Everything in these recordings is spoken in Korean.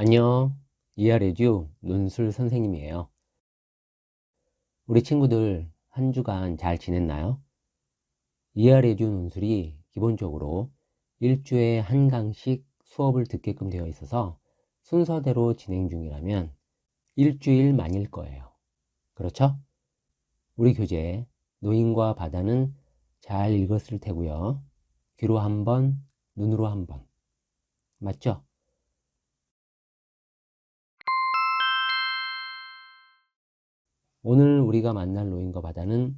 안녕, 이하레듀 논술 선생님이에요. 우리 친구들 한 주간 잘 지냈나요? 이하레듀 논술이 기본적으로 일주에 한 강씩 수업을 듣게끔 되어 있어서 순서대로 진행 중이라면 일주일 만일 거예요. 그렇죠? 우리 교재 노인과 바다는 잘 읽었을 테고요. 귀로 한 번, 눈으로 한 번. 맞죠? 오늘 우리가 만날 노인과 바다는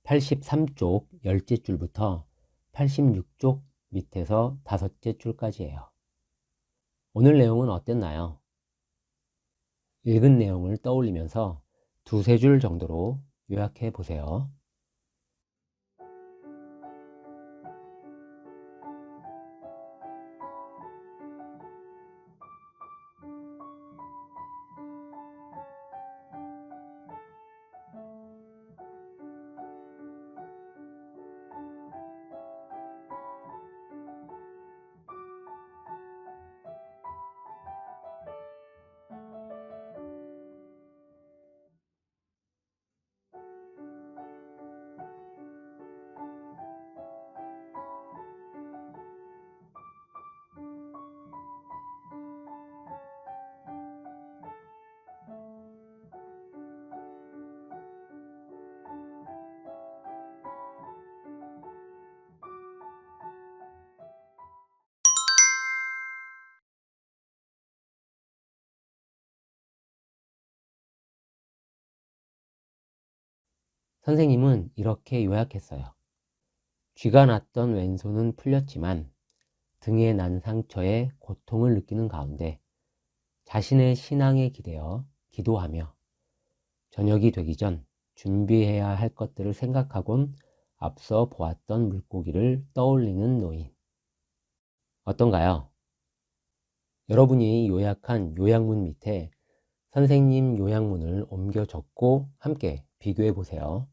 83쪽 10째 줄부터 86쪽 밑에서 5째 줄까지예요. 오늘 내용은 어땠나요? 읽은 내용을 떠올리면서 두세 줄 정도로 요약해 보세요. 선생님은 이렇게 요약했어요. 쥐가 났던 왼손은 풀렸지만 등에 난 상처에 고통을 느끼는 가운데 자신의 신앙에 기대어 기도하며 저녁이 되기 전 준비해야 할 것들을 생각하곤 앞서 보았던 물고기를 떠올리는 노인. 어떤가요? 여러분이 요약한 요약문 밑에 선생님 요약문을 옮겨 적고 함께 비교해 보세요.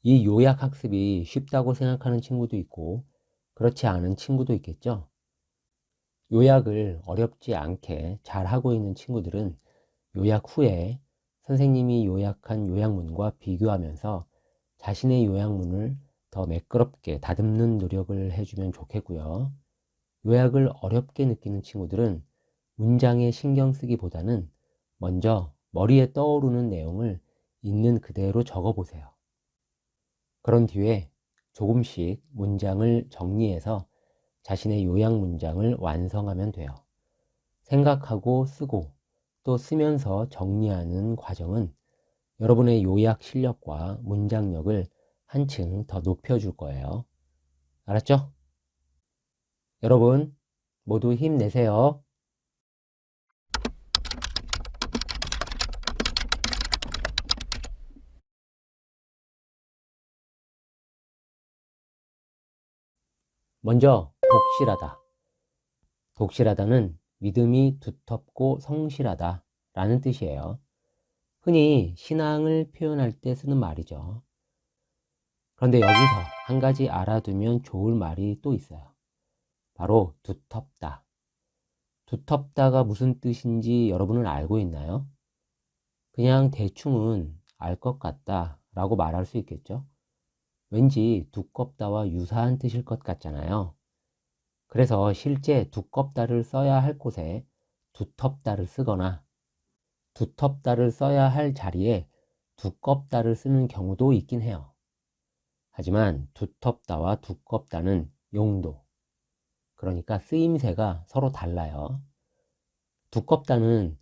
이 요약 학습이 쉽다고 생각하는 친구도 있고 그렇지 않은 친구도 있겠죠. 요약을 어렵지 않게 잘 하고 있는 친구들은 요약 후에 선생님이 요약한 요약문과 비교하면서 자신의 요약문을 더 매끄럽게 다듬는 노력을 해주면 좋겠고요. 요약을 어렵게 느끼는 친구들은 문장에 신경 쓰기보다는 먼저 머리에 떠오르는 내용을 있는 그대로 적어 보세요. 그런 뒤에 조금씩 문장을 정리해서 자신의 요약 문장을 완성하면 돼요. 생각하고 쓰고 또 쓰면서 정리하는 과정은 여러분의 요약 실력과 문장력을 한층 더 높여줄 거예요. 알았죠? 여러분 모두 힘내세요. 먼저 독실하다. 독실하다는 믿음이 두텁고 성실하다 라는 뜻이에요. 흔히 신앙을 표현할 때 쓰는 말이죠. 그런데 여기서 한 가지 알아두면 좋을 말이 또 있어요. 바로 두텁다. 두텁다가 무슨 뜻인지 여러분은 알고 있나요? 그냥 대충은 알 것 같다 라고 말할 수 있겠죠? 왠지 두껍다와 유사한 뜻일 것 같잖아요. 그래서 실제 두껍다를 써야 할 곳에 두텁다를 쓰거나 두텁다를 써야 할 자리에 두껍다를 쓰는 경우도 있긴 해요. 하지만 두텁다와 두껍다는 용도, 그러니까 쓰임새가 서로 달라요. 두껍다는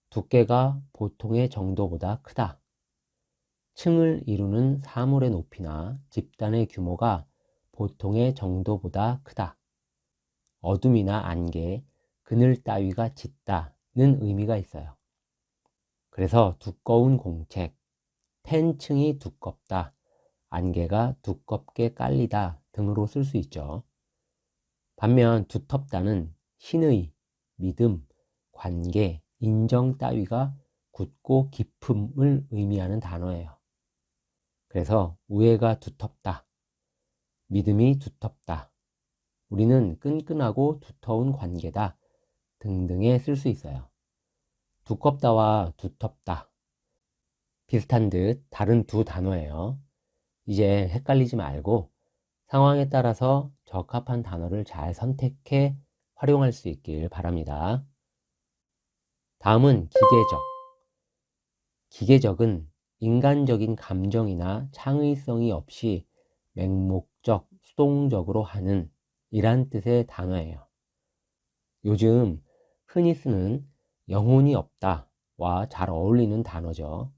두께가 보통의 정도보다 크다. 층을 이루는 사물의 높이나 집단의 규모가 보통의 정도보다 크다. 어둠이나 안개, 그늘 따위가 짙다는 의미가 있어요. 그래서 두꺼운 공책, 펜층이 두껍다, 안개가 두껍게 깔리다 등으로 쓸 수 있죠. 반면 두텁다는 신의, 믿음, 관계, 인정 따위가 굳고 깊음을 의미하는 단어예요. 그래서 우애가 두텁다, 믿음이 두텁다, 우리는 끈끈하고 두터운 관계다 등등에 쓸 수 있어요. 두껍다와 두텁다, 비슷한 듯 다른 두 단어예요. 이제 헷갈리지 말고 상황에 따라서 적합한 단어를 잘 선택해 활용할 수 있길 바랍니다. 다음은 기계적. 기계적은 인간적인 감정이나 창의성이 없이 맹목적, 수동적으로 하는 이란 뜻의 단어예요. 요즘 흔히 쓰는 영혼이 없다와 잘 어울리는 단어죠.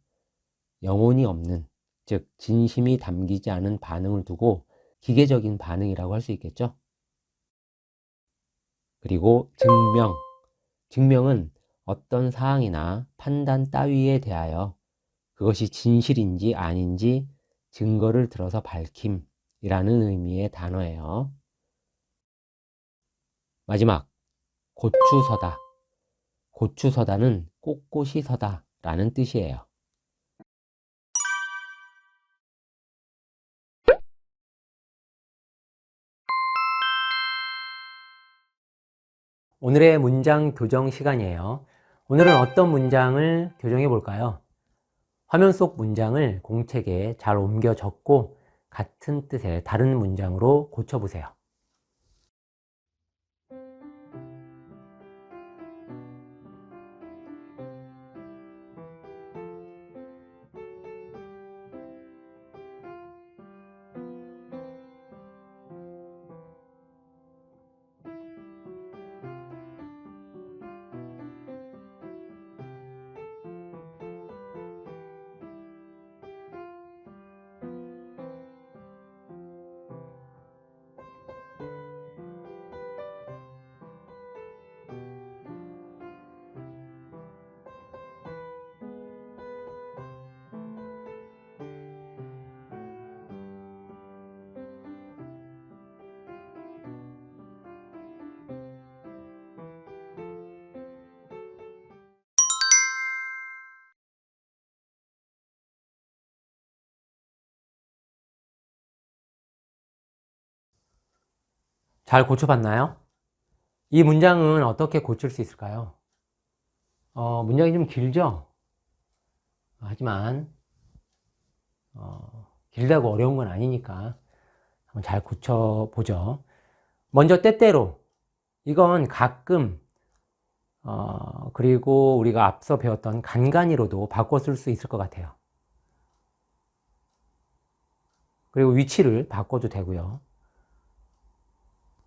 영혼이 없는, 즉 진심이 담기지 않은 반응을 두고 기계적인 반응이라고 할 수 있겠죠. 그리고 증명. 증명은 어떤 사항이나 판단 따위에 대하여 그것이 진실인지 아닌지 증거를 들어서 밝힘이라는 의미의 단어예요. 마지막, 고추서다. 고추서다는 꼿꼿이 서다 라는 뜻이에요. 오늘의 문장 교정 시간이에요. 오늘은 어떤 문장을 교정해 볼까요? 화면 속 문장을 공책에 잘 옮겨 적고 같은 뜻의 다른 문장으로 고쳐보세요. 잘 고쳐봤나요? 이 문장은 어떻게 고칠 수 있을까요? 문장이 좀 길죠? 하지만 길다고 어려운 건 아니니까 한번 잘 고쳐보죠. 먼저 때때로, 이건 가끔, 그리고 우리가 앞서 배웠던 간간이로도 바꿔 쓸 수 있을 것 같아요. 그리고 위치를 바꿔도 되고요.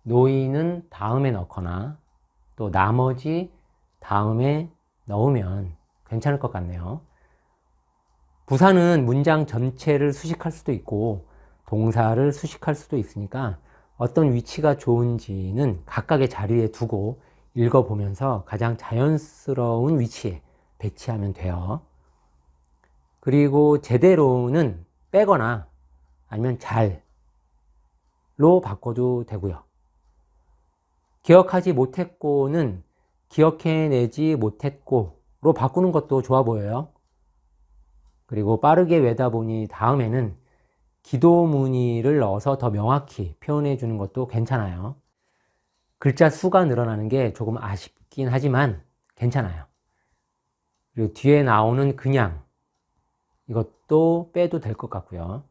노인은 다음에 넣거나 또 나머지 다음에 넣으면 괜찮을 것 같네요. 부사는 문장 전체를 수식할 수도 있고 동사를 수식할 수도 있으니까 어떤 위치가 좋은지는 각각의 자리에 두고 읽어보면서 가장 자연스러운 위치에 배치하면 돼요. 그리고 제대로는 빼거나 아니면 잘로 바꿔도 되고요. 기억하지 못했고는 기억해내지 못했고로 바꾸는 것도 좋아 보여요. 그리고 빠르게 외다 보니 다음에는 기도 무늬를 넣어서 더 명확히 표현해 주는 것도 괜찮아요. 글자 수가 늘어나는 게 조금 아쉽긴 하지만 괜찮아요. 그리고 뒤에 나오는 그냥 이것도 빼도 될 것 같고요.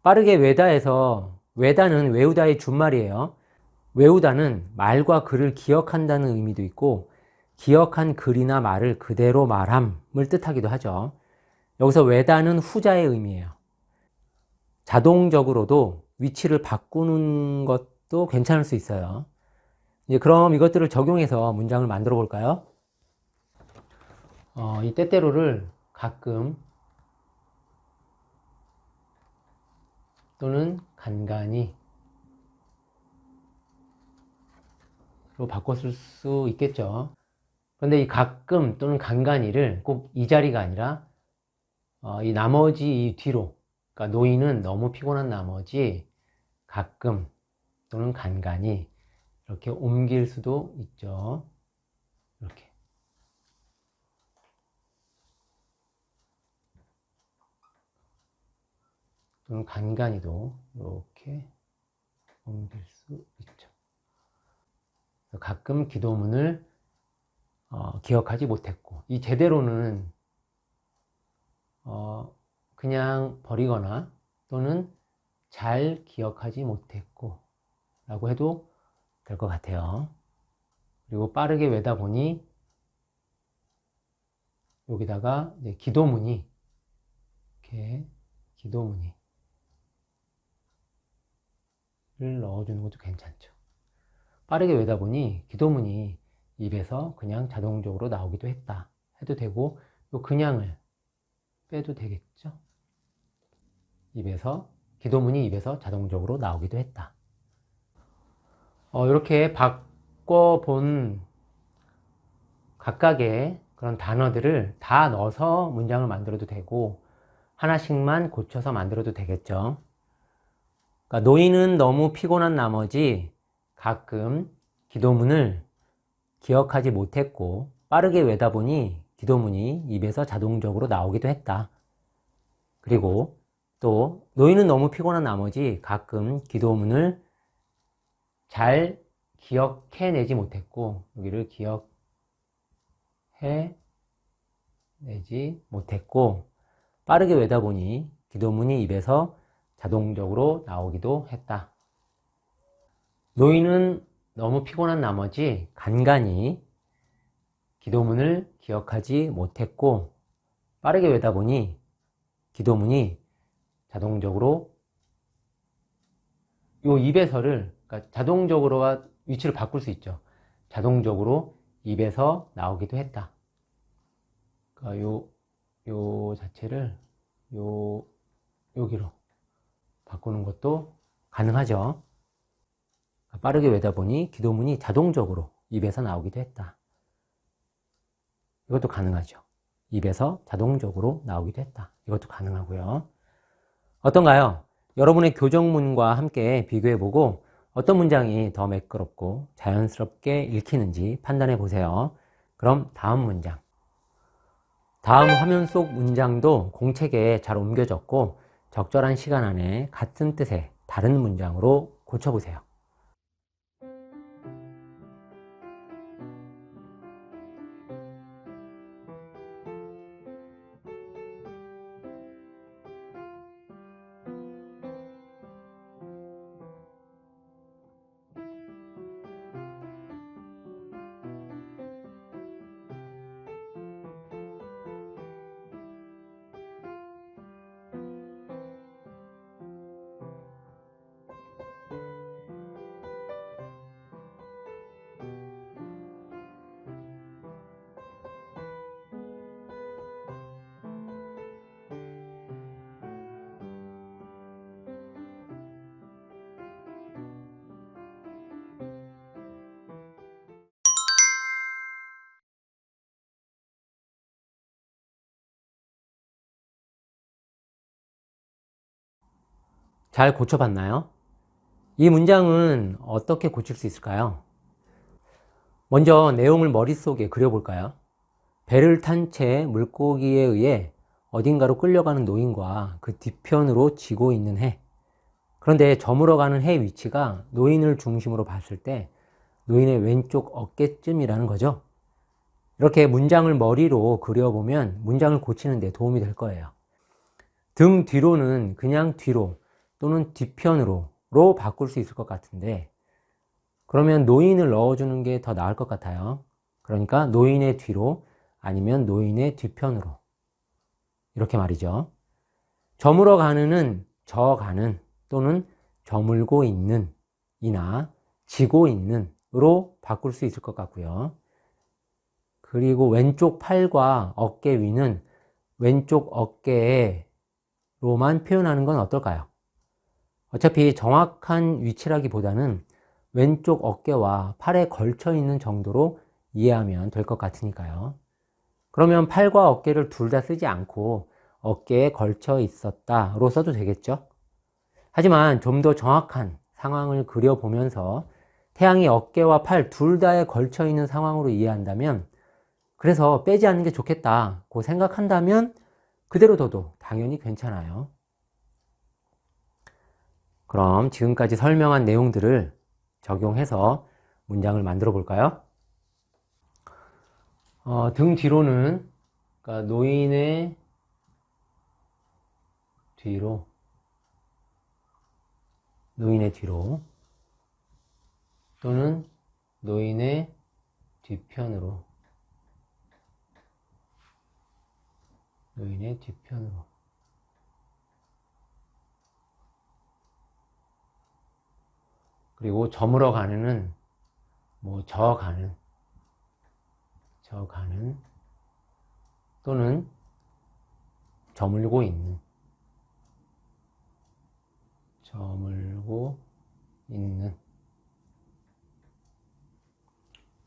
빠르게 외다에서 외다는 외우다의 준말이에요. 외우다는 말과 글을 기억한다는 의미도 있고 기억한 글이나 말을 그대로 말함을 뜻하기도 하죠. 여기서 외다는 후자의 의미예요. 자동적으로도 위치를 바꾸는 것도 괜찮을 수 있어요. 이제 그럼 이것들을 적용해서 문장을 만들어 볼까요? 이 때때로를 가끔 또는 간간히 로 바꿨을 수 있겠죠. 그런데 이 가끔 또는 간간히를 꼭 이 자리가 아니라 이 나머지 이 뒤로, 그러니까 노인은 너무 피곤한 나머지 가끔 또는 간간히 이렇게 옮길 수도 있죠. 이렇게. 또는 간간히도 이렇게 옮길 수 있죠. 가끔 기도문을 기억하지 못했고, 이 제대로는 그냥 버리거나 또는 잘 기억하지 못했고 라고 해도 될 것 같아요. 그리고 빠르게 외다 보니 여기다가 이제 기도문이 이렇게 기도문이를 넣어주는 것도 괜찮죠. 빠르게 외다 보니 기도문이 입에서 그냥 자동적으로 나오기도 했다 해도 되고, 또 그냥을 빼도 되겠죠. 입에서 기도문이 입에서 자동적으로 나오기도 했다. 이렇게 바꿔본 각각의 그런 단어들을 다 넣어서 문장을 만들어도 되고 하나씩만 고쳐서 만들어도 되겠죠. 그러니까 노인은 너무 피곤한 나머지 가끔 기도문을 기억하지 못했고 빠르게 외다 보니 기도문이 입에서 자동적으로 나오기도 했다. 그리고 또 노인은 너무 피곤한 나머지 가끔 기도문을 잘 기억해내지 못했고, 여기를 기억해내지 못했고 빠르게 외다 보니 기도문이 입에서 자동적으로 나오기도 했다. 노인은 너무 피곤한 나머지 간간히 기도문을 기억하지 못했고 빠르게 외다 보니 기도문이 자동적으로 요 입에서를, 그러니까 자동적으로와 위치를 바꿀 수 있죠. 자동적으로 입에서 나오기도 했다. 그러니까 요 자체를 여기로 바꾸는 것도 가능하죠. 빠르게 외다 보니 기도문이 자동적으로 입에서 나오기도 했다. 이것도 가능하죠. 입에서 자동적으로 나오기도 했다. 이것도 가능하고요. 어떤가요? 여러분의 교정문과 함께 비교해보고 어떤 문장이 더 매끄럽고 자연스럽게 읽히는지 판단해 보세요. 그럼 다음 문장. 다음 화면 속 문장도 공책에 잘 옮겨졌고 적절한 시간 안에 같은 뜻의 다른 문장으로 고쳐보세요. 잘 고쳐봤나요? 이 문장은 어떻게 고칠 수 있을까요? 먼저 내용을 머릿속에 그려볼까요? 배를 탄 채 물고기에 의해 어딘가로 끌려가는 노인과 그 뒤편으로 지고 있는 해. 그런데 저물어 가는 해 위치가 노인을 중심으로 봤을 때 노인의 왼쪽 어깨쯤이라는 거죠. 이렇게 문장을 머리로 그려보면 문장을 고치는 데 도움이 될 거예요. 등 뒤로는 그냥 뒤로 또는 뒤편으로 바꿀 수 있을 것 같은데, 그러면 노인을 넣어주는 게 더 나을 것 같아요. 그러니까 노인의 뒤로 아니면 노인의 뒤편으로, 이렇게 말이죠. 저물어 가는은 저 가는 또는 저물고 있는 이나 지고 있는 으로 바꿀 수 있을 것 같고요. 그리고 왼쪽 팔과 어깨 위는 왼쪽 어깨로만 표현하는 건 어떨까요? 어차피 정확한 위치라기보다는 왼쪽 어깨와 팔에 걸쳐 있는 정도로 이해하면 될 것 같으니까요. 그러면 팔과 어깨를 둘 다 쓰지 않고 어깨에 걸쳐 있었다로 써도 되겠죠? 하지만 좀 더 정확한 상황을 그려보면서 태양이 어깨와 팔 둘 다에 걸쳐 있는 상황으로 이해한다면, 그래서 빼지 않는 게 좋겠다고 생각한다면 그대로 둬도 당연히 괜찮아요. 그럼 지금까지 설명한 내용들을 적용해서 문장을 만들어 볼까요? 등 뒤로는, 그러니까 노인의 뒤로, 또는 노인의 뒤편으로, 그리고 저물어 가는은 저 가는 또는 저물고 있는,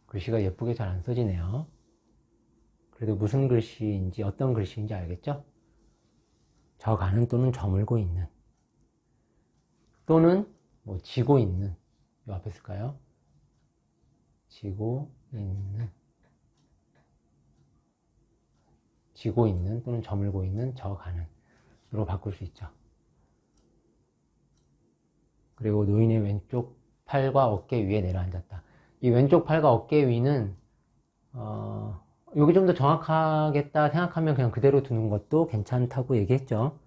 글씨가 예쁘게 잘 안 써지네요. 그래도 무슨 글씨인지, 어떤 글씨인지 알겠죠? 저 가는 또는 저물고 있는, 또는 지고 있는, 이 앞에 쓸까요? 지고 있는 또는 저물고 있는, 저 가는 으로 바꿀 수 있죠. 그리고 노인의 왼쪽 팔과 어깨 위에 내려앉았다. 이 왼쪽 팔과 어깨 위는 여기 좀 더 정확하겠다 생각하면 그냥 그대로 두는 것도 괜찮다고 얘기했죠.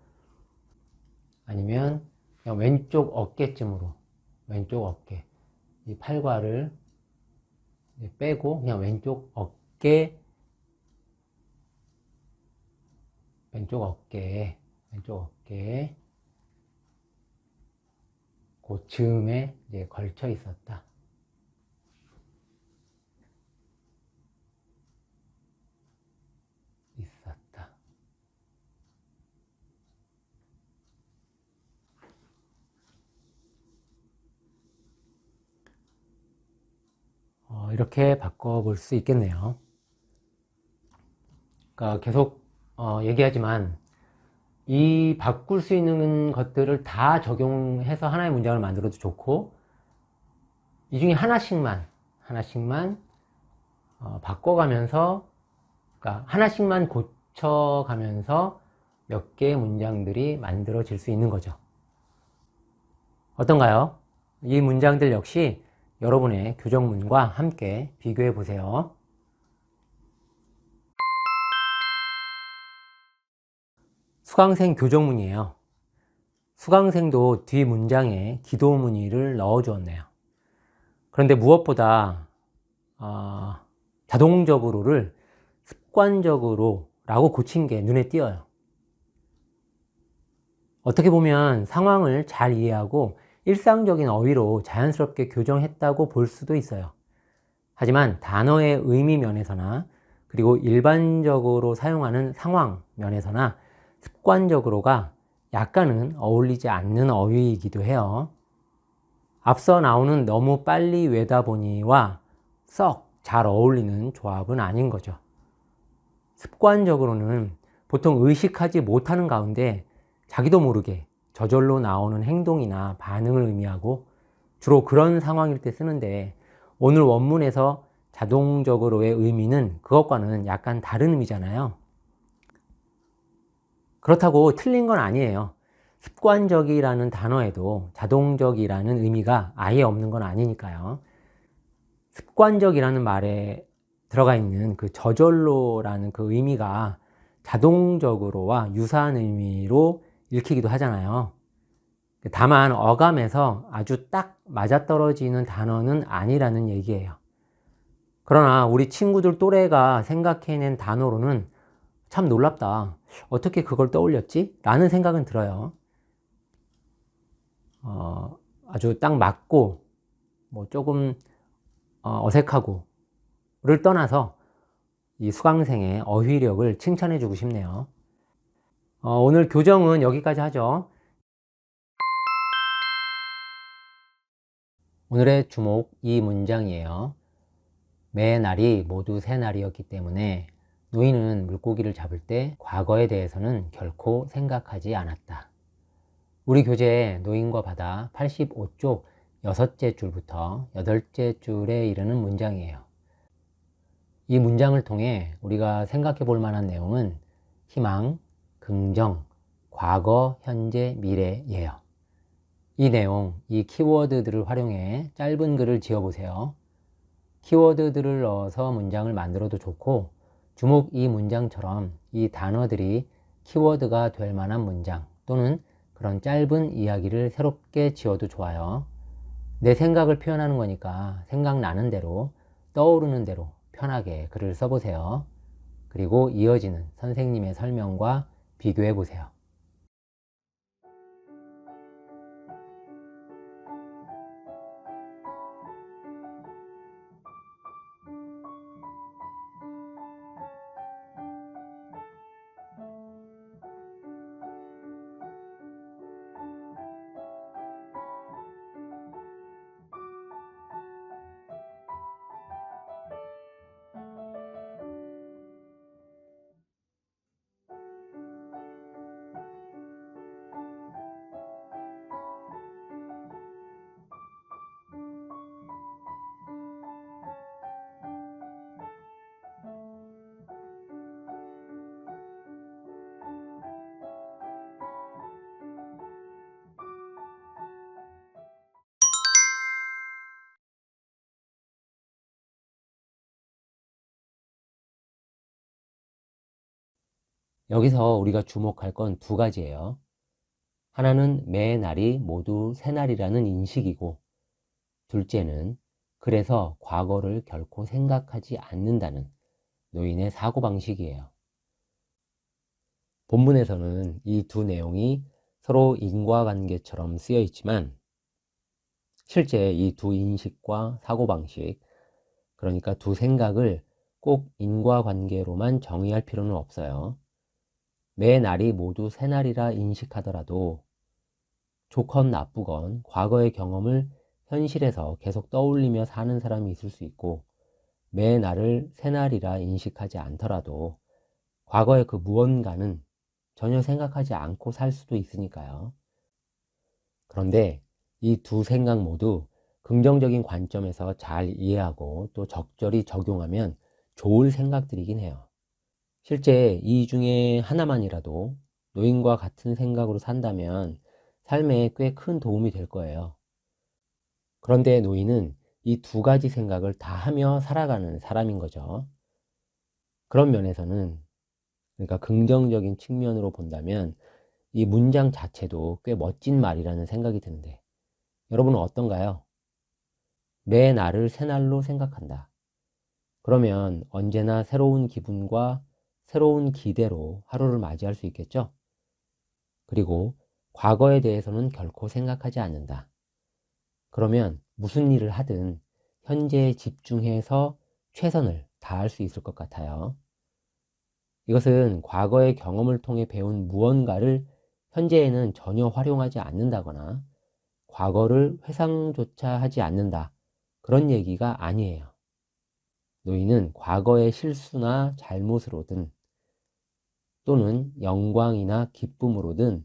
아니면 그냥 왼쪽 어깨쯤으로, 왼쪽 어깨, 이 팔과를 빼고 그냥 왼쪽 어깨 그 즈음에 이제 걸쳐 있었다. 이렇게 바꿔볼 수 있겠네요. 그러니까 계속 얘기하지만 이 바꿀 수 있는 것들을 다 적용해서 하나의 문장을 만들어도 좋고, 이 중에 하나씩만 바꿔가면서, 그러니까 하나씩만 고쳐가면서 몇 개의 문장들이 만들어질 수 있는 거죠. 어떤가요? 이 문장들 역시 여러분의 교정문과 함께 비교해 보세요. 수강생 교정문이에요. 수강생도 뒤 문장에 기도 문의를 넣어 주었네요. 그런데 무엇보다 자동적으로를 습관적으로 라고 고친 게 눈에 띄어요. 어떻게 보면 상황을 잘 이해하고 일상적인 어휘로 자연스럽게 교정했다고 볼 수도 있어요. 하지만 단어의 의미 면에서나 그리고 일반적으로 사용하는 상황 면에서나 습관적으로가 약간은 어울리지 않는 어휘이기도 해요. 앞서 나오는 너무 빨리 외다 보니와 썩 잘 어울리는 조합은 아닌 거죠. 습관적으로는 보통 의식하지 못하는 가운데 자기도 모르게 저절로 나오는 행동이나 반응을 의미하고 주로 그런 상황일 때 쓰는데, 오늘 원문에서 자동적으로의 의미는 그것과는 약간 다른 의미잖아요. 그렇다고 틀린 건 아니에요. 습관적이라는 단어에도 자동적이라는 의미가 아예 없는 건 아니니까요. 습관적이라는 말에 들어가 있는 그 저절로라는 그 의미가 자동적으로와 유사한 의미로 읽히기도 하잖아요. 다만 어감에서 아주 딱 맞아떨어지는 단어는 아니라는 얘기예요. 그러나 우리 친구들 또래가 생각해낸 단어로는 참 놀랍다. 어떻게 그걸 떠올렸지? 라는 생각은 들어요. 아주 딱 맞고 뭐 조금 어색하고를 떠나서 이 수강생의 어휘력을 칭찬해 주고 싶네요. 오늘 교정은 여기까지 하죠. 오늘의 주목 이 문장이에요. 매 날이 모두 새 날이었기 때문에 노인은 물고기를 잡을 때 과거에 대해서는 결코 생각하지 않았다. 우리 교재의 노인과 바다 85쪽 6째 줄부터 8째 줄에 이르는 문장이에요. 이 문장을 통해 우리가 생각해 볼 만한 내용은 희망, 긍정, 과거, 현재, 미래예요. 이 내용, 이 키워드들을 활용해 짧은 글을 지어보세요. 키워드들을 넣어서 문장을 만들어도 좋고, 주목 이 문장처럼 이 단어들이 키워드가 될 만한 문장 또는 그런 짧은 이야기를 새롭게 지어도 좋아요. 내 생각을 표현하는 거니까 생각나는 대로, 떠오르는 대로 편하게 글을 써보세요. 그리고 이어지는 선생님의 설명과 비교해 보세요. 여기서 우리가 주목할 건 두 가지예요. 하나는 매 날이 모두 새 날이라는 인식이고, 둘째는 그래서 과거를 결코 생각하지 않는다는 노인의 사고방식이에요. 본문에서는 이 두 내용이 서로 인과관계처럼 쓰여 있지만 실제 이 두 인식과 사고방식, 그러니까 두 생각을 꼭 인과관계로만 정의할 필요는 없어요. 매 날이 모두 새 날이라 인식하더라도 좋건 나쁘건 과거의 경험을 현실에서 계속 떠올리며 사는 사람이 있을 수 있고, 매 날을 새 날이라 인식하지 않더라도 과거의 그 무언가는 전혀 생각하지 않고 살 수도 있으니까요. 그런데 이 두 생각 모두 긍정적인 관점에서 잘 이해하고 또 적절히 적용하면 좋을 생각들이긴 해요. 실제 이 중에 하나만이라도 노인과 같은 생각으로 산다면 삶에 꽤 큰 도움이 될 거예요. 그런데 노인은 이 두 가지 생각을 다 하며 살아가는 사람인 거죠. 그런 면에서는, 그러니까 긍정적인 측면으로 본다면 이 문장 자체도 꽤 멋진 말이라는 생각이 드는데, 여러분은 어떤가요? 매 날을 새 날로 생각한다. 그러면 언제나 새로운 기분과 새로운 기대로 하루를 맞이할 수 있겠죠? 그리고 과거에 대해서는 결코 생각하지 않는다. 그러면 무슨 일을 하든 현재에 집중해서 최선을 다할 수 있을 것 같아요. 이것은 과거의 경험을 통해 배운 무언가를 현재에는 전혀 활용하지 않는다거나 과거를 회상조차 하지 않는다, 그런 얘기가 아니에요. 노인은 과거의 실수나 잘못으로든 또는 영광이나 기쁨으로든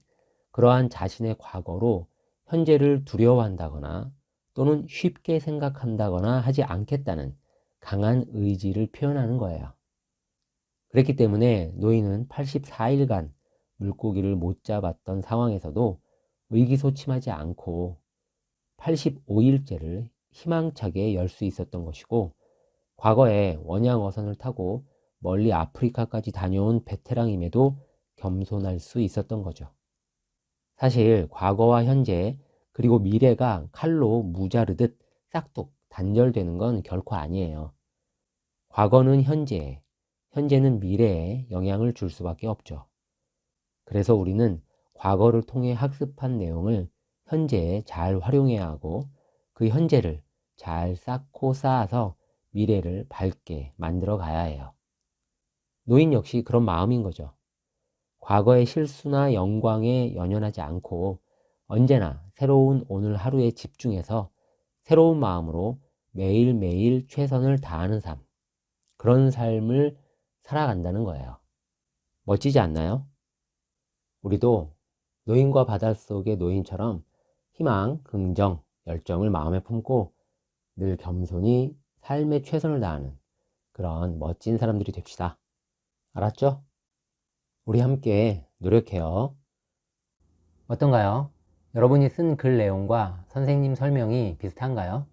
그러한 자신의 과거로 현재를 두려워한다거나 또는 쉽게 생각한다거나 하지 않겠다는 강한 의지를 표현하는 거예요. 그렇기 때문에 노인은 84일간 물고기를 못 잡았던 상황에서도 의기소침하지 않고 85일째를 희망차게 열 수 있었던 것이고, 과거에 원양어선을 타고 멀리 아프리카까지 다녀온 베테랑임에도 겸손할 수 있었던 거죠. 사실 과거와 현재 그리고 미래가 칼로 무자르듯 싹둑 단절되는 건 결코 아니에요. 과거는 현재에, 현재는 미래에 영향을 줄 수밖에 없죠. 그래서 우리는 과거를 통해 학습한 내용을 현재에 잘 활용해야 하고, 그 현재를 잘 쌓고 쌓아서 미래를 밝게 만들어 가야 해요. 노인 역시 그런 마음인 거죠. 과거의 실수나 영광에 연연하지 않고 언제나 새로운 오늘 하루에 집중해서 새로운 마음으로 매일매일 최선을 다하는 삶, 그런 삶을 살아간다는 거예요. 멋지지 않나요? 우리도 노인과 바닷속의 노인처럼 희망, 긍정, 열정을 마음에 품고 늘 겸손히 삶에 최선을 다하는 그런 멋진 사람들이 됩시다. 알았죠? 우리 함께 노력해요. 어떤가요? 여러분이 쓴 글 내용과 선생님 설명이 비슷한가요?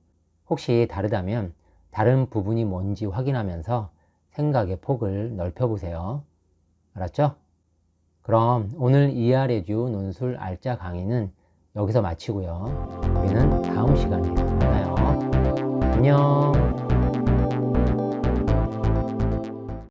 혹시 다르다면 다른 부분이 뭔지 확인하면서 생각의 폭을 넓혀보세요. 알았죠? 그럼 오늘 ER에듀 논술 알짜 강의는 여기서 마치고요. 우리는 다음 시간에 만나요. 안녕.